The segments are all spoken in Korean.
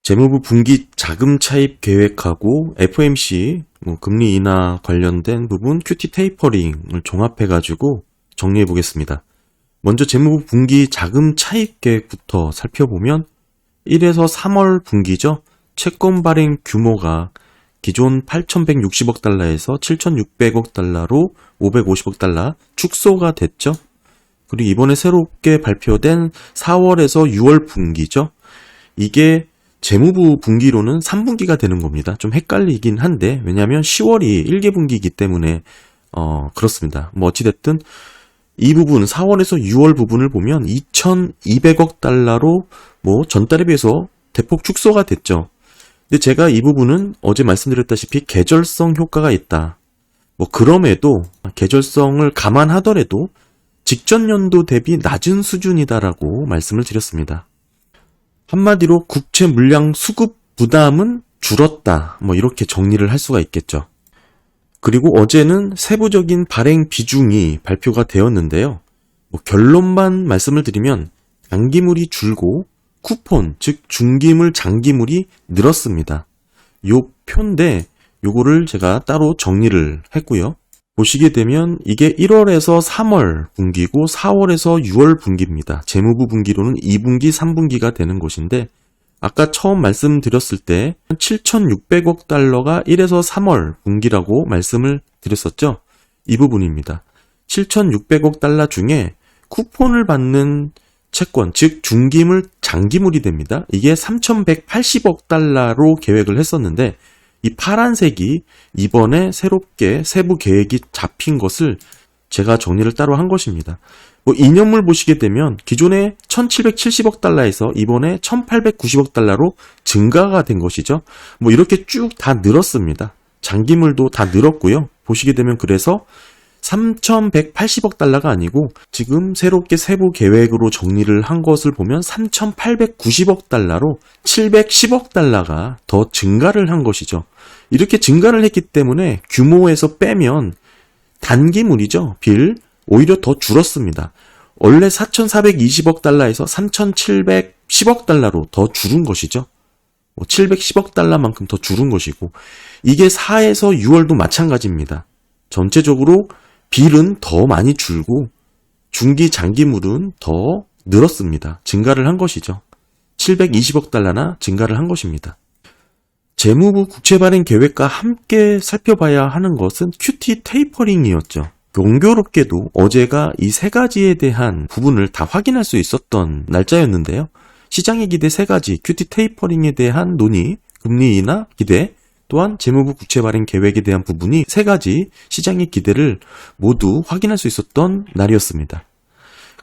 재무부 분기 자금 차입 계획하고 FOMC 금리 인하 관련된 부분 QT 테이퍼링을 종합해가지고 정리해 보겠습니다. 먼저 재무부 분기 자금 차입 계획부터 살펴보면 1에서 3월 분기죠. 채권 발행 규모가 기존 8,160억 달러에서 7,600억 달러로 550억 달러 축소가 됐죠. 그리고 이번에 새롭게 발표된 4월에서 6월 분기죠. 이게 재무부 분기로는 3분기가 되는 겁니다. 좀 헷갈리긴 한데 왜냐하면 10월이 1개 분기이기 때문에 그렇습니다. 어찌됐든 이 부분 4월에서 6월 부분을 보면 2,200억 달러로 전달에 비해서 대폭 축소가 됐죠. 근데 제가 이 부분은 어제 말씀드렸다시피 계절성 효과가 있다. 그럼에도 계절성을 감안하더라도 직전 연도 대비 낮은 수준이다라고 말씀을 드렸습니다. 한마디로 국채 물량 수급 부담은 줄었다. 이렇게 정리를 할 수가 있겠죠. 그리고 어제는 세부적인 발행 비중이 발표가 되었는데요. 결론만 말씀을 드리면 단기물이 줄고 쿠폰, 즉 중기물, 장기물이 늘었습니다. 요 표인데 요거를 제가 따로 정리를 했고요. 보시게 되면 이게 1월에서 3월 분기고 4월에서 6월 분기입니다. 재무부 분기로는 2분기, 3분기가 되는 것인데 아까 처음 말씀드렸을 때 7,600억 달러가 1에서 3월 분기라고 말씀을 드렸었죠. 이 부분입니다. 7,600억 달러 중에 쿠폰을 받는 채권, 즉 중기물, 장기물이 됩니다. 이게 3,180억 달러로 계획을 했었는데 이 파란색이 이번에 새롭게 세부 계획이 잡힌 것을 제가 정리를 따로 한 것입니다. 이년물 보시게 되면 기존에 1,770억 달러에서 이번에 1,890억 달러로 증가가 된 것이죠. 이렇게 쭉 다 늘었습니다. 장기물도 다 늘었고요. 보시게 되면 그래서 3,180억 달러가 아니고 지금 새롭게 세부 계획으로 정리를 한 것을 보면 3,890억 달러로 710억 달러가 더 증가를 한 것이죠. 이렇게 증가를 했기 때문에 규모에서 빼면 단기물이죠. 빌 오히려 더 줄었습니다. 원래 4,420억 달러에서 3,710억 달러로 더 줄은 것이죠. 710억 달러만큼 더 줄은 것이고 이게 4에서 6월도 마찬가지입니다. 전체적으로 빌은 더 많이 줄고 중기 장기물은 더 늘었습니다. 증가를 한 것이죠. 720억 달러나 증가를 한 것입니다. 재무부 국채 발행 계획과 함께 살펴봐야 하는 것은 QT 테이퍼링이었죠. 공교롭게도 어제가 이 세 가지에 대한 부분을 다 확인할 수 있었던 날짜였는데요. 시장의 기대 세 가지, QT 테이퍼링에 대한 논의, 금리 인하 기대, 또한 재무부 국채 발행 계획에 대한 부분이 세 가지 시장의 기대를 모두 확인할 수 있었던 날이었습니다.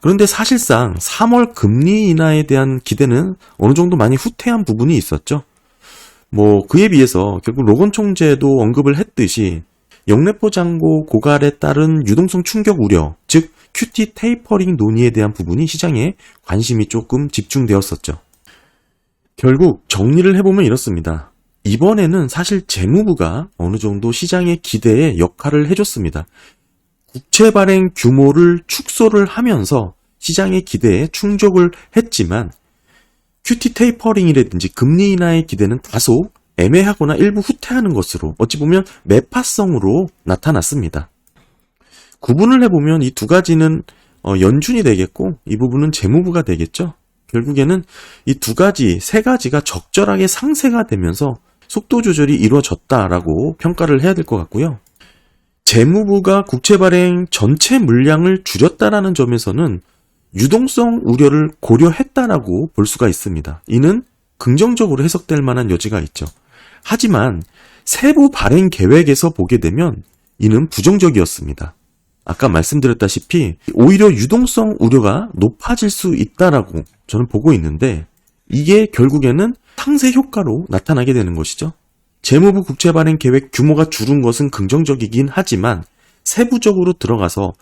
그런데 사실상 3월 금리 인하에 대한 기대는 어느 정도 많이 후퇴한 부분이 있었죠. 그에 비해서 결국 로건 총재도 언급을 했듯이 영래포 잔고 고갈에 따른 유동성 충격 우려, 즉 QT 테이퍼링 논의에 대한 부분이 시장에 관심이 조금 집중되었었죠. 결국 정리를 해보면 이렇습니다. 이번에는 사실 재무부가 어느 정도 시장의 기대에 역할을 해줬습니다. 국채 발행 규모를 축소를 하면서 시장의 기대에 충족을 했지만 QT 테이퍼링이라든지 금리 인하의 기대는 다소 애매하거나 일부 후퇴하는 것으로 어찌 보면 매파성으로 나타났습니다. 구분을 해보면 이 두 가지는 연준이 되겠고 이 부분은 재무부가 되겠죠. 결국에는 이 두 가지, 세 가지가 적절하게 상쇄가 되면서 속도 조절이 이루어졌다라고 평가를 해야 될 것 같고요. 재무부가 국채 발행 전체 물량을 줄였다라는 점에서는 유동성 우려를 고려했다라고 볼 수가 있습니다. 이는 긍정적으로 해석될 만한 여지가 있죠. 하지만 세부 발행 계획에서 보게 되면 이는 부정적이었습니다. 아까 말씀드렸다시피 오히려 유동성 우려가 높아질 수 있다라고 저는 보고 있는데 이게 결국에는 상쇄 효과로 나타나게 되는 것이죠. 재무부 국채 발행 계획 규모가 줄은 것은 긍정적이긴 하지만 세부적으로 들어가서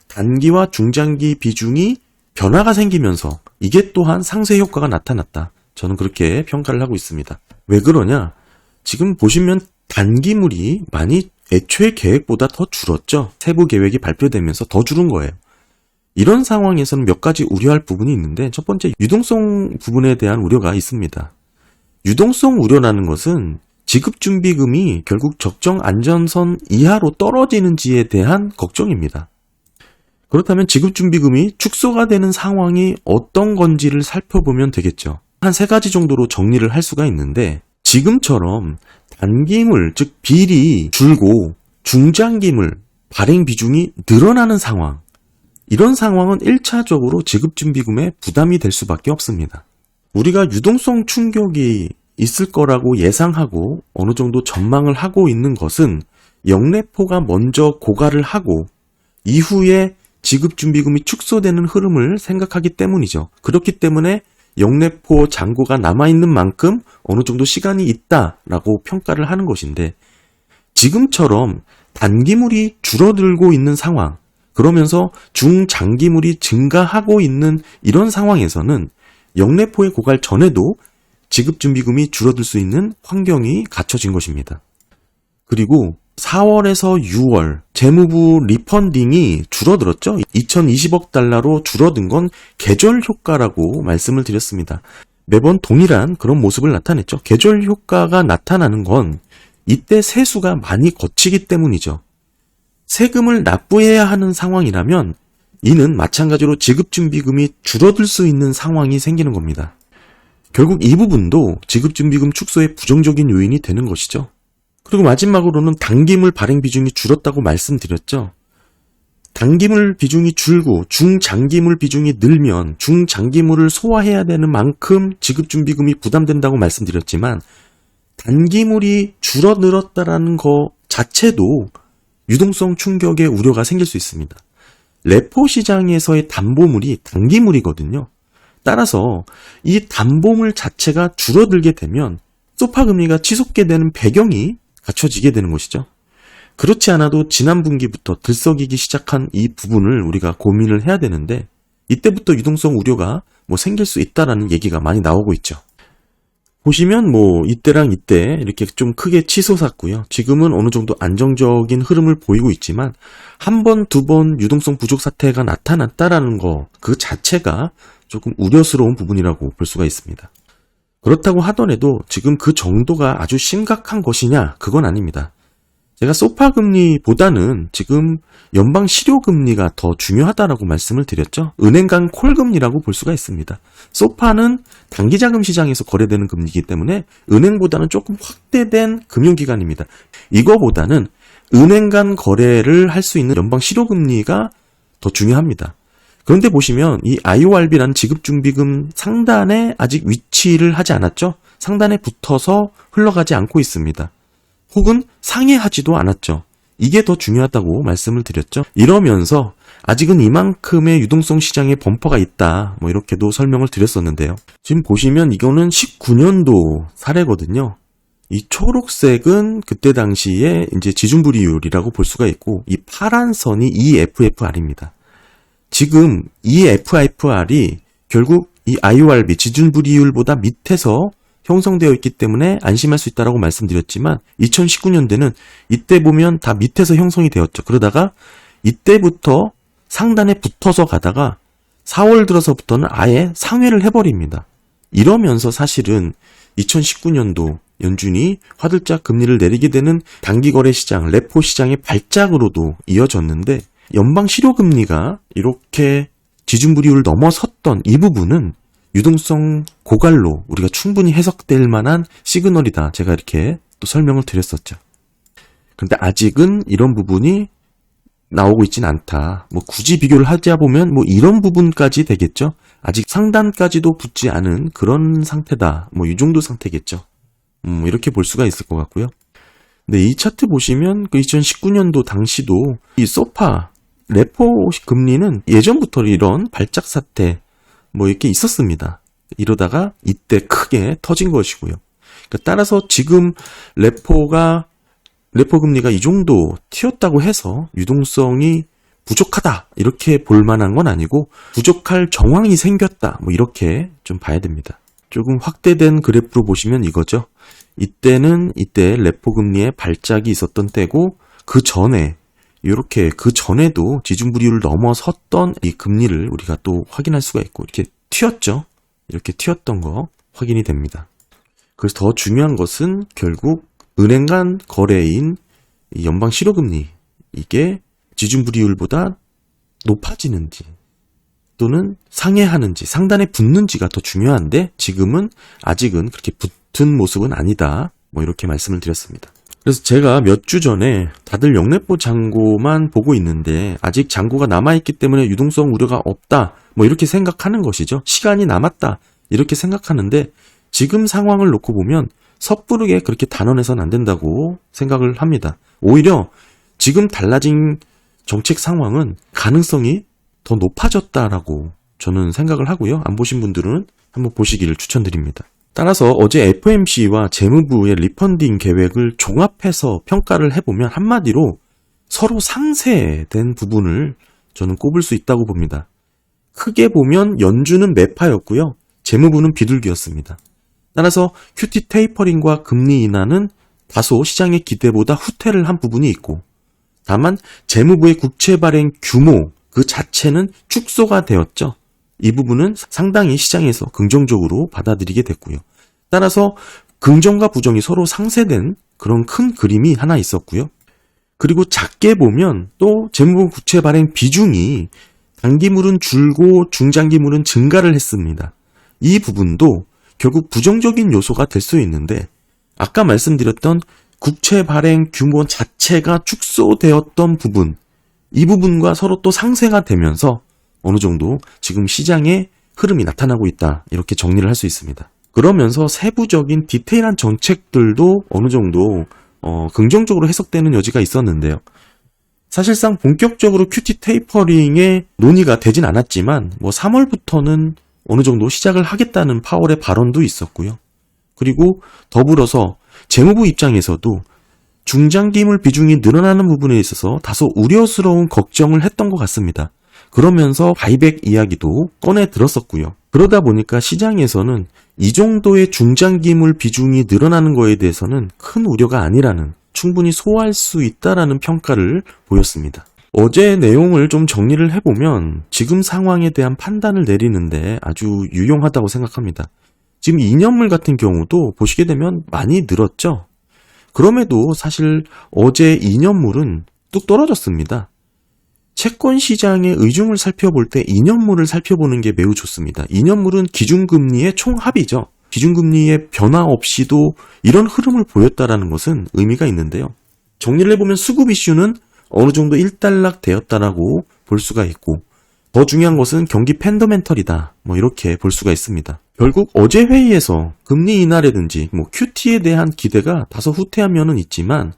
단기와 중장기 비중이 변화가 생기면서 이게 또한 상쇄 효과가 나타났다. 저는 그렇게 평가를 하고 있습니다. 왜 그러냐? 지금 보시면 단기물이 많이 애초에 계획보다 더 줄었죠. 세부 계획이 발표되면서 더 줄은 거예요. 이런 상황에서는 몇 가지 우려할 부분이 있는데 첫 번째 유동성 부분에 대한 우려가 있습니다. 유동성 우려라는 것은 지급준비금이 결국 적정 안전선 이하로 떨어지는지에 대한 걱정입니다. 그렇다면 지급준비금이 축소가 되는 상황이 어떤 건지를 살펴보면 되겠죠. 한 3가지 정도로 정리를 할 수가 있는데, 지금처럼 단기물, 즉 빌이 줄고 중장기물 발행 비중이 늘어나는 상황, 이런 상황은 1차적으로 지급준비금에 부담이 될 수밖에 없습니다. 우리가 유동성 충격이 있을 거라고 예상하고 어느 정도 전망을 하고 있는 것은 영래포가 먼저 고갈을 하고 이후에 지급준비금이 축소되는 흐름을 생각하기 때문이죠. 그렇기 때문에 영래포 잔고가 남아있는 만큼 어느 정도 시간이 있다라고 평가를 하는 것인데, 지금처럼 단기물이 줄어들고 있는 상황, 그러면서 중장기물이 증가하고 있는 이런 상황에서는 영래포의 고갈 전에도 지급준비금이 줄어들 수 있는 환경이 갖춰진 것입니다. 그리고 4월에서 6월 재무부 리펀딩이 줄어들었죠. 2020억 달러로 줄어든 건 계절 효과라고 말씀을 드렸습니다. 매번 동일한 그런 모습을 나타냈죠. 계절 효과가 나타나는 건 이때 세수가 많이 거치기 때문이죠. 세금을 납부해야 하는 상황이라면 이는 마찬가지로 지급준비금이 줄어들 수 있는 상황이 생기는 겁니다. 결국 이 부분도 지급준비금 축소의 부정적인 요인이 되는 것이죠. 그리고 마지막으로는 단기물 발행 비중이 줄었다고 말씀드렸죠. 단기물 비중이 줄고 중장기물 비중이 늘면 중장기물을 소화해야 되는 만큼 지급준비금이 부담된다고 말씀드렸지만, 단기물이 줄어들었다라는 것 자체도 유동성 충격의 우려가 생길 수 있습니다. 레포 시장에서의 담보물이 단기물이거든요. 따라서 이 담보물 자체가 줄어들게 되면 소파 금리가 치솟게 되는 배경이 갖춰지게 되는 것이죠. 그렇지 않아도 지난 분기부터 들썩이기 시작한 이 부분을 우리가 고민을 해야 되는데, 이때부터 유동성 우려가 생길 수 있다라는 얘기가 많이 나오고 있죠. 보시면 이때랑 이때 이렇게 좀 크게 치솟았고요. 지금은 어느 정도 안정적인 흐름을 보이고 있지만, 한 번, 두 번 유동성 부족 사태가 나타났다라는 거 그 자체가 조금 우려스러운 부분이라고 볼 수가 있습니다. 그렇다고 하더라도 지금 그 정도가 아주 심각한 것이냐? 그건 아닙니다. 제가 소파 금리보다는 지금 연방 실효 금리가 더 중요하다라고 말씀을 드렸죠. 은행 간 콜 금리라고 볼 수가 있습니다. 소파는 단기 자금 시장에서 거래되는 금리이기 때문에 은행보다는 조금 확대된 금융기관입니다. 이거보다는 은행 간 거래를 할 수 있는 연방 실효 금리가 더 중요합니다. 그런데 보시면 이 IORB라는 지급준비금 상단에 아직 위치를 하지 않았죠. 상단에 붙어서 흘러가지 않고 있습니다. 혹은 상회하지도 않았죠. 이게 더 중요하다고 말씀을 드렸죠. 이러면서 아직은 이만큼의 유동성 시장에 범퍼가 있다, 이렇게도 설명을 드렸었는데요. 지금 보시면 이거는 19년도 사례거든요. 이 초록색은 그때 당시에 이제 지준불이율이라고 볼 수가 있고, 이 파란 선이 EFFR입니다. 지금 EFFR이 결국 이 IORB 지준불이율보다 밑에서 형성되어 있기 때문에 안심할 수 있다고 말씀드렸지만, 2019년대는 이때 보면 다 밑에서 형성이 되었죠. 그러다가 이때부터 상단에 붙어서 가다가 4월 들어서부터는 아예 상회를 해버립니다. 이러면서 사실은 2019년도 연준이 화들짝 금리를 내리게 되는 단기거래 시장, 레포 시장의 발작으로도 이어졌는데, 연방 실효금리가 이렇게 지준불이율을 넘어섰던 이 부분은 유동성 고갈로 우리가 충분히 해석될 만한 시그널이다. 제가 이렇게 또 설명을 드렸었죠. 그런데 아직은 이런 부분이 나오고 있진 않다. 굳이 비교를 하자 보면 이런 부분까지 되겠죠. 아직 상단까지도 붙지 않은 그런 상태다. 이 정도 상태겠죠. 이렇게 볼 수가 있을 것 같고요. 근데 이 차트 보시면 그 2019년도 당시도 이 소파 레포 금리는 예전부터 이런 발작 사태 이렇게 있었습니다. 이러다가 이때 크게 터진 것이고요. 따라서 지금 레포 금리가 이 정도 튀었다고 해서 유동성이 부족하다 이렇게 볼 만한 건 아니고, 부족할 정황이 생겼다 이렇게 좀 봐야 됩니다. 조금 확대된 그래프로 보시면 이거죠. 이때는 이때 레포 금리의 발작이 있었던 때고, 그 전에도 지준불이율을 넘어섰던 이 금리를 우리가 또 확인할 수가 있고, 이렇게 튀었죠. 이렇게 튀었던 거 확인이 됩니다. 그래서 더 중요한 것은 결국 은행 간 거래인 이 연방 실효금리, 이게 지준불이율보다 높아지는지 또는 상회하는지 상단에 붙는지가 더 중요한데, 지금은 아직은 그렇게 붙은 모습은 아니다, 뭐 이렇게 말씀을 드렸습니다. 그래서 제가 몇 주 전에 다들 영래포 잔고만 보고 있는데 아직 잔고가 남아있기 때문에 유동성 우려가 없다, 뭐 이렇게 생각하는 것이죠. 시간이 남았다 이렇게 생각하는데, 지금 상황을 놓고 보면 섣부르게 그렇게 단언해서는 안 된다고 생각을 합니다. 오히려 지금 달라진 정책 상황은 가능성이 더 높아졌다라고 저는 생각을 하고요. 안 보신 분들은 한번 보시기를 추천드립니다. 따라서 어제 FOMC와 재무부의 리펀딩 계획을 종합해서 평가를 해보면 한마디로 서로 상쇄된 부분을 저는 꼽을 수 있다고 봅니다. 크게 보면 연준은 매파였고요. 재무부는 비둘기였습니다. 따라서 QT 테이퍼링과 금리 인하는 다소 시장의 기대보다 후퇴를 한 부분이 있고, 다만 재무부의 국채 발행 규모 그 자체는 축소가 되었죠. 이 부분은 상당히 시장에서 긍정적으로 받아들이게 됐고요. 따라서 긍정과 부정이 서로 상쇄된 그런 큰 그림이 하나 있었고요. 그리고 작게 보면 또 재무부 국채 발행 비중이 단기물은 줄고 중장기물은 증가를 했습니다. 이 부분도 결국 부정적인 요소가 될 수 있는데, 아까 말씀드렸던 국채 발행 규모 자체가 축소되었던 부분, 이 부분과 서로 또 상쇄가 되면서 어느 정도 지금 시장의 흐름이 나타나고 있다, 이렇게 정리를 할 수 있습니다. 그러면서 세부적인 디테일한 정책들도 어느 정도 긍정적으로 해석되는 여지가 있었는데요. 사실상 본격적으로 QT 테이퍼링의 논의가 되진 않았지만 3월부터는 어느 정도 시작을 하겠다는 파월의 발언도 있었고요. 그리고 더불어서 재무부 입장에서도 중장기물 비중이 늘어나는 부분에 있어서 다소 우려스러운 걱정을 했던 것 같습니다. 그러면서 바이백 이야기도 꺼내 들었었고요. 그러다 보니까 시장에서는 이 정도의 중장기물 비중이 늘어나는 거에 대해서는 큰 우려가 아니라는, 충분히 소화할 수 있다라는 평가를 보였습니다. 어제 내용을 좀 정리를 해보면 지금 상황에 대한 판단을 내리는데 아주 유용하다고 생각합니다. 지금 2년물 같은 경우도 보시게 되면 많이 늘었죠. 그럼에도 사실 어제 2년물은 뚝 떨어졌습니다. 채권 시장의 의중을 살펴볼 때 2년물을 살펴보는 게 매우 좋습니다. 2년물은 기준금리의 총합이죠. 기준금리의 변화 없이도 이런 흐름을 보였다는 것은 의미가 있는데요. 정리를 해보면 수급 이슈는 어느 정도 일단락 되었다라고 볼 수가 있고, 더 중요한 것은 경기 팬더멘털이다, 이렇게 볼 수가 있습니다. 결국 어제 회의에서 금리 인하라든지 QT에 대한 기대가 다소 후퇴한 면은 있지만,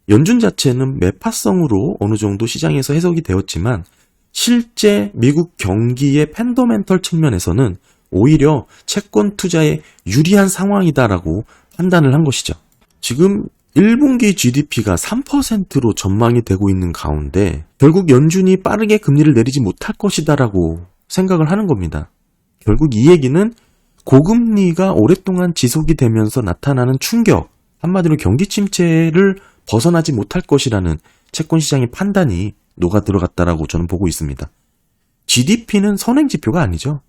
연준 자체는 매파성으로 어느 정도 시장에서 해석이 되었지만, 실제 미국 경기의 팬더멘털 측면에서는 오히려 채권 투자에 유리한 상황이다라고 판단을 한 것이죠. 지금 1분기 GDP가 3%로 전망이 되고 있는 가운데 결국 연준이 빠르게 금리를 내리지 못할 것이다라고 생각을 하는 겁니다. 결국 이 얘기는 고금리가 오랫동안 지속이 되면서 나타나는 충격, 한마디로 경기 침체를 벗어나지 못할 것이라는 채권 시장의 판단이 녹아 들어갔다라고 저는 보고 있습니다. GDP는 선행지표가 아니죠.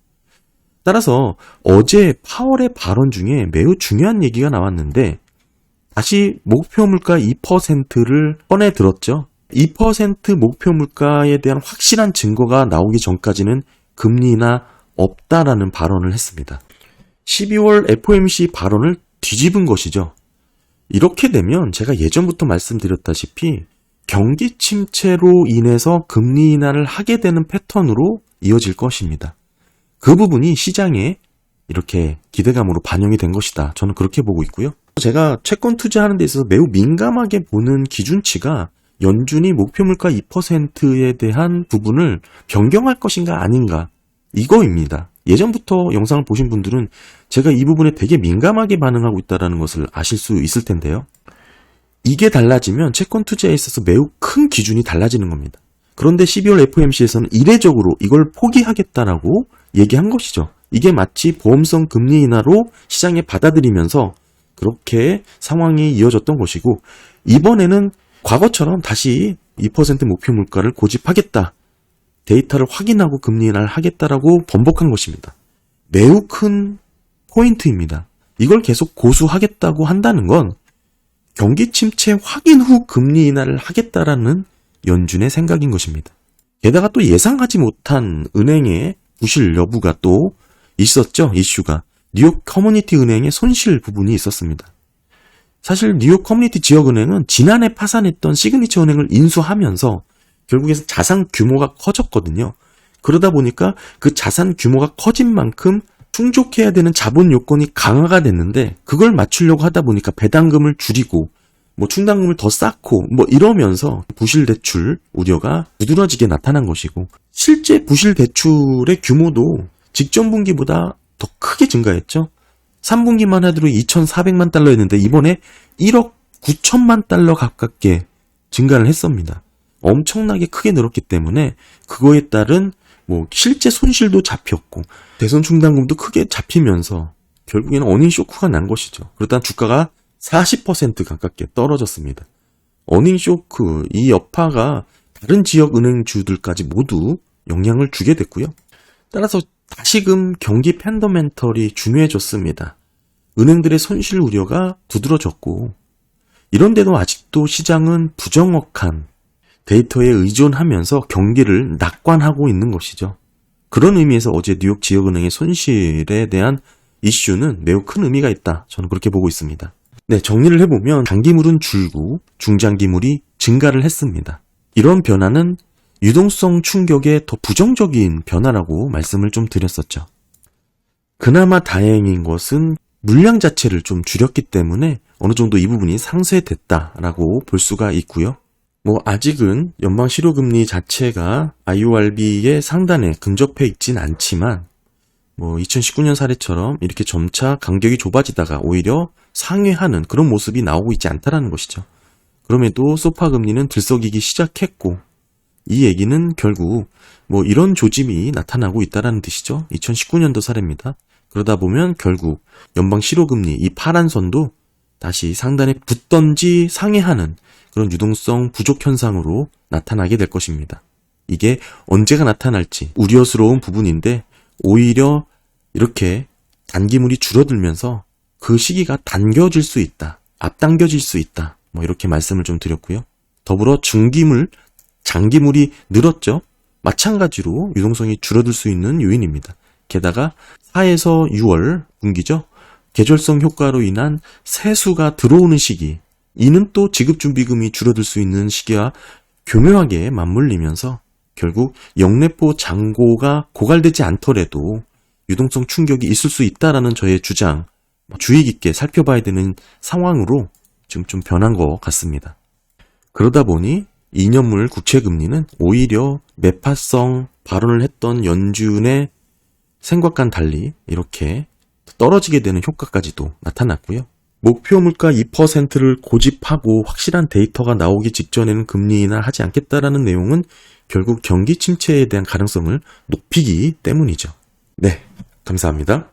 따라서 어제 파월의 발언 중에 매우 중요한 얘기가 나왔는데, 다시 목표 물가 2%를 꺼내 들었죠. 2% 목표 물가에 대한 확실한 증거가 나오기 전까지는 금리 인하 없다라는 발언을 했습니다. 12월 FOMC 발언을 뒤집은 것이죠. 이렇게 되면 제가 예전부터 말씀드렸다시피 경기 침체로 인해서 금리 인하를 하게 되는 패턴으로 이어질 것입니다. 그 부분이 시장에 이렇게 기대감으로 반영이 된 것이다. 저는 그렇게 보고 있고요. 제가 채권 투자하는 데 있어서 매우 민감하게 보는 기준치가 연준이 목표 물가 2%에 대한 부분을 변경할 것인가 아닌가, 이거입니다. 예전부터 영상을 보신 분들은 제가 이 부분에 되게 민감하게 반응하고 있다는 것을 아실 수 있을 텐데요. 이게 달라지면 채권 투자에 있어서 매우 큰 기준이 달라지는 겁니다. 그런데 12월 FOMC에서는 이례적으로 이걸 포기하겠다라고 얘기한 것이죠. 이게 마치 보험성 금리 인하로 시장에 받아들이면서 그렇게 상황이 이어졌던 것이고, 이번에는 과거처럼 다시 2% 목표 물가를 고집하겠다, 데이터를 확인하고 금리 인하를 하겠다라고 번복한 것입니다. 매우 큰 포인트입니다. 이걸 계속 고수하겠다고 한다는 건 경기 침체 확인 후 금리 인하를 하겠다라는 연준의 생각인 것입니다. 게다가 또 예상하지 못한 은행의 부실 여부가 또 있었죠. 이슈가. 뉴욕 커뮤니티 은행의 손실 부분이 있었습니다. 사실 뉴욕 커뮤니티 지역은행은 지난해 파산했던 시그니처 은행을 인수하면서 결국에는 자산 규모가 커졌거든요. 그러다 보니까 그 자산 규모가 커진 만큼 충족해야 되는 자본 요건이 강화가 됐는데 그걸 맞추려고 하다 보니까 배당금을 줄이고 충당금을 더 쌓고 이러면서 부실 대출 우려가 두드러지게 나타난 것이고, 실제 부실 대출의 규모도 직전 분기보다 더 크게 증가했죠. 3분기만 하더라도 2,400만 달러였는데 이번에 1억 9천만 달러 가깝게 증가를 했습니다. 엄청나게 크게 늘었기 때문에 그거에 따른 실제 손실도 잡혔고 대손 충당금도 크게 잡히면서 결국에는 어닝 쇼크가 난 것이죠. 그러다 주가가 40% 가깝게 떨어졌습니다. 어닝 쇼크, 이 여파가 다른 지역 은행주들까지 모두 영향을 주게 됐고요. 따라서 다시금 경기 펀더멘털이 중요해졌습니다. 은행들의 손실 우려가 두드러졌고, 이런데도 아직도 시장은 부정확한 데이터에 의존하면서 경기를 낙관하고 있는 것이죠. 그런 의미에서 어제 뉴욕 지역은행의 손실에 대한 이슈는 매우 큰 의미가 있다. 저는 그렇게 보고 있습니다. 네, 정리를 해보면 장기물은 줄고 중장기물이 증가를 했습니다. 이런 변화는 유동성 충격의 더 부정적인 변화라고 말씀을 좀 드렸었죠. 그나마 다행인 것은 물량 자체를 좀 줄였기 때문에 어느 정도 이 부분이 상쇄됐다라고 볼 수가 있고요. 아직은 연방 실효금리 자체가 IORB의 상단에 근접해 있진 않지만 2019년 사례처럼 이렇게 점차 간격이 좁아지다가 오히려 상회하는 그런 모습이 나오고 있지 않다라는 것이죠. 그럼에도 소파 금리는 들썩이기 시작했고, 이 얘기는 결국 이런 조짐이 나타나고 있다는 뜻이죠. 2019년도 사례입니다. 그러다 보면 결국 연방 실효금리 이 파란 선도 다시 상단에 붙던지 상회하는 그런 유동성 부족 현상으로 나타나게 될 것입니다. 이게 언제가 나타날지 우려스러운 부분인데, 오히려 이렇게 단기물이 줄어들면서 그 시기가 당겨질 수 있다, 앞당겨질 수 있다, 이렇게 말씀을 좀 드렸고요. 더불어 중기물, 장기물이 늘었죠. 마찬가지로 유동성이 줄어들 수 있는 요인입니다. 게다가 4에서 6월 분기죠. 계절성 효과로 인한 세수가 들어오는 시기, 이는 또 지급준비금이 줄어들 수 있는 시기와 교묘하게 맞물리면서 결국 영래포 잔고가 고갈되지 않더라도 유동성 충격이 있을 수 있다라는 저의 주장, 주의 깊게 살펴봐야 되는 상황으로 지금 좀 변한 것 같습니다. 그러다 보니 2년물 국채금리는 오히려 매파성 발언을 했던 연준의 생각과는 달리 이렇게 떨어지게 되는 효과까지도 나타났고요. 목표 물가 2%를 고집하고 확실한 데이터가 나오기 직전에는 금리 인하하지 않겠다라는 내용은 결국 경기 침체에 대한 가능성을 높이기 때문이죠. 네, 감사합니다.